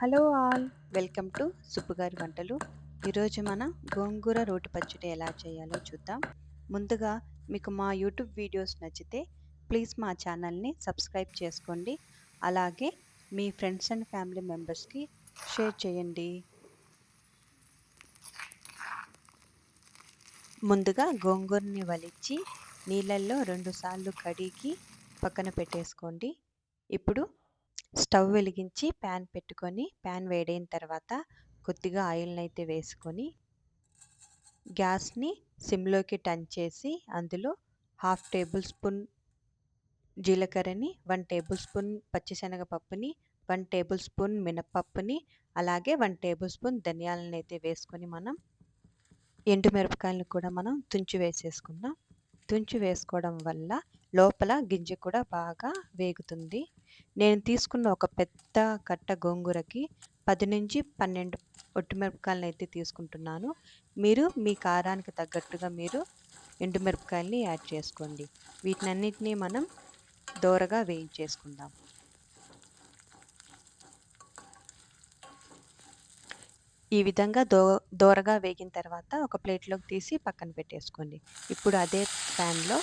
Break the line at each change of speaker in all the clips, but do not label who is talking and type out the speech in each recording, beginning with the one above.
Hello all, welcome to సుబ్బుగారి వంటలు. ఈరోజు మనం గోంగూర రోటి పచ్చడి ఎలా చేయాలో చూద్దాం. ముందుగా మీకు మా యూట్యూబ్ వీడియోస్ నచ్చితే ప్లీజ్ మా ఛానల్ని సబ్స్క్రైబ్ చేసుకోండి. అలాగే మీ ఫ్రెండ్స్ అండ్ ఫ్యామిలీ మెంబర్స్కి షేర్ చేయండి. ముందుగా గోంగూరని వలిచి నీళ్ళల్లో 2 సార్లు కడిగి పక్కన పెట్టేసుకోండి. ఇప్పుడు స్టవ్ వెలిగించి ప్యాన్ పెట్టుకొని ప్యాన్ వేడైన తర్వాత కొద్దిగా ఆయిల్ని అయితే వేసుకొని గ్యాస్ని సిమ్లోకి టర్న్ చేసి అందులో 1/2 టేబుల్ స్పూన్ జీలకర్రని, 1 టేబుల్ స్పూన్ పచ్చిశనగపప్పుని, 1 టేబుల్ స్పూన్ మినపప్పుని, అలాగే 1 టేబుల్ స్పూన్ ధనియాలను అయితే వేసుకొని మనం ఎండుమిరపకాయలను కూడా మనం తుంచి వేసేసుకుందాం. తుంచి వేసుకోవడం వల్ల లోపల గింజ కూడా బాగా వేగుతుంది. నేను తీసుకున్న ఒక పెద్ద కట్ట గోంగూరకి 10 నుంచి 12 ఒట్టిమిరపకాయలను అయితే తీసుకుంటున్నాను. మీరు మీ కారానికి తగ్గట్టుగా మీరు ఎండుమిరపకాయలని యాడ్ చేసుకోండి. వీటినన్నిటినీ మనం దోరగా వేయించేసుకుందాం. ఈ విధంగా దోరగా వేగిన తర్వాత ఒక ప్లేట్లోకి తీసి పక్కన పెట్టేసుకోండి. ఇప్పుడు అదే ప్యాన్లో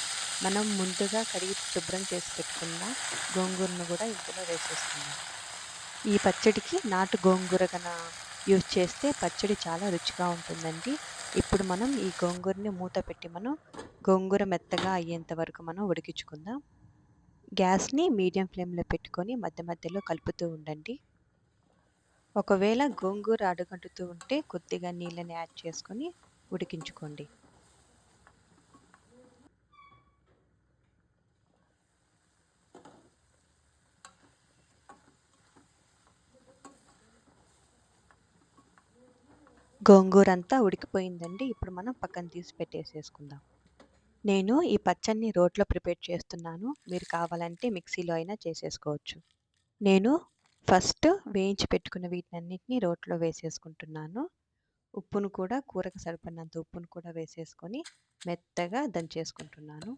మనం ముందుగా కడిగి శుభ్రం చేసి పెట్టుకున్న గోంగూరను కూడా ఇందులో వేసేసుకుందాం. ఈ పచ్చడికి నాటు గోంగూర యూజ్ చేస్తే పచ్చడి చాలా రుచిగా ఉంటుందండి. ఇప్పుడు మనం ఈ గోంగూరని మూత పెట్టి మనం గోంగూర మెత్తగా అయ్యేంత వరకు మనం ఉడికించుకుందాం. గ్యాస్ని మీడియం ఫ్లేమ్లో పెట్టుకొని మధ్య మధ్యలో కలుపుతూ ఉండండి. ఒకవేళ గోంగూర అడుగంటుతూ ఉంటే కొద్దిగా నీళ్ళని యాడ్ చేసుకొని ఉడికించుకోండి. గోంగూర అంతా ఉడికిపోయిందండి. ఇప్పుడు మనం పక్కన తీసి పెట్టేసేసుకుందాం. నేను ఈ పచ్చడిని రోట్లో ప్రిపేర్ చేస్తున్నాను. మీరు కావాలంటే మిక్సీలో అయినా చేసేసుకోవచ్చు. నేను ఫస్ట్ వేయించి పెట్టుకున్న వీటన్నిటిని రోట్లో వేసేసుకుంటున్నాను. ఉప్పును కూడా కూరకు సరిపడినంత ఉప్పును కూడా వేసేసుకొని మెత్తగా దంచేసుకుంటున్నాను.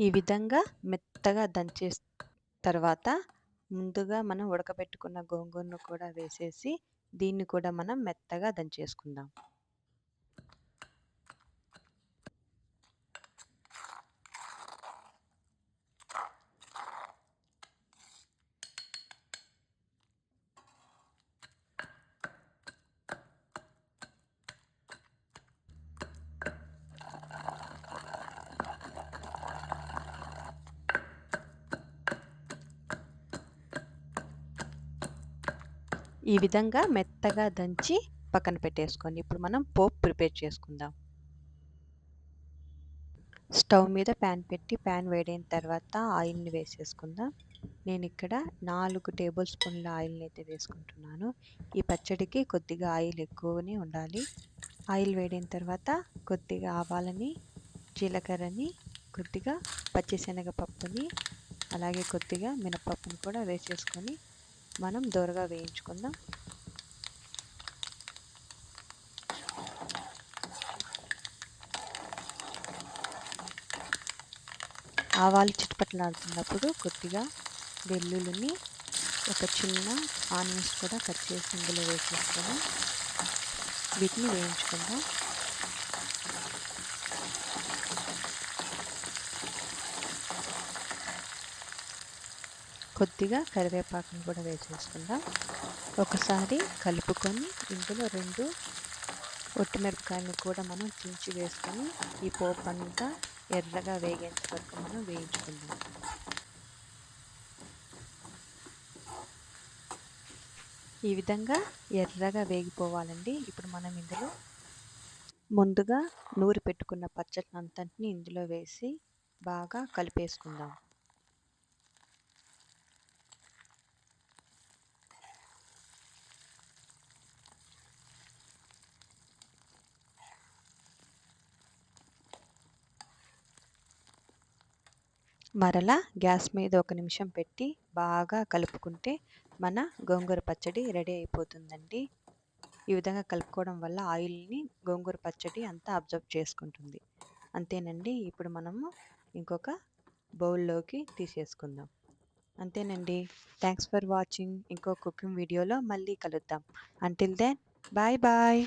ఈ విధంగా మెత్తగా దంచే తర్వాత ముందుగా మనం ఉడకబెట్టుకున్న గోంగూరను కూడా వేసేసి దీన్ని కూడా మనం మెత్తగా దంచేసుకుందాం. ఈ విధంగా మెత్తగా దంచి పక్కన పెట్టేసుకోండి. ఇప్పుడు మనం పోపు ప్రిపేర్ చేసుకుందాం. స్టవ్ మీద ప్యాన్ పెట్టి ప్యాన్ వేడైన తర్వాత ఆయిల్ని వేసేసుకుందాం. నేను ఇక్కడ 4 టేబుల్ స్పూన్ల ఆయిల్ని అయితే వేసుకుంటున్నాను. ఈ పచ్చడికి కొద్దిగా ఆయిల్ ఎక్కువనే ఉండాలి. ఆయిల్ వేడైన తర్వాత కొద్దిగా ఆవాలని, జీలకర్రని, కొద్దిగా పచ్చిశనగపప్పుని, అలాగే కొద్దిగా మినపప్పుని కూడా వేసేసుకొని మనం దోరగా వేయించుకుందాం. ఆవాలు చిటపటలాడుతున్నప్పుడు కొద్దిగా వెల్లుల్లిని, ఒక చిన్న ఆనియన్స్ కూడా కట్ చేసి ఇందులో వేసేసుకొని వీటిని వేయించుకుందాం. కొద్దిగా కరివేపాకును కూడా వేసేసుకుందాం. ఒకసారి కలుపుకొని ఇందులో 2 ఒట్టిమిరపకాయలను కూడా మనం తుంచి వేసుకొని ఈ పోపు అంతా ఎర్రగా వేగేంత వరకు మనం వేయించుకుందాం. ఈ విధంగా ఎర్రగా వేగిపోవాలండి. ఇప్పుడు మనం ఇందులో ముందుగా నూరి పెట్టుకున్న పచ్చడిని అంతటిని ఇందులో వేసి బాగా కలిపేసుకుందాం. మరలా గ్యాస్ మీద ఒక నిమిషం పెట్టి బాగా కలుపుకుంటే మన గోంగూర పచ్చడి రెడీ అయిపోతుందండి. ఈ విధంగా కలుపుకోవడం వల్ల ఆయిల్‌ని గోంగూర పచ్చడి అంతా అబ్జర్వ్ చేసుకుంటుంది. అంతేనండి. ఇప్పుడు మనము ఇంకొక బౌల్‌లోకి తీసేసుకుందాం. అంతేనండి. Thanks for watching. ఇంకో కుకింగ్ వీడియోలో మళ్ళీ కలుద్దాం. Until then bye bye.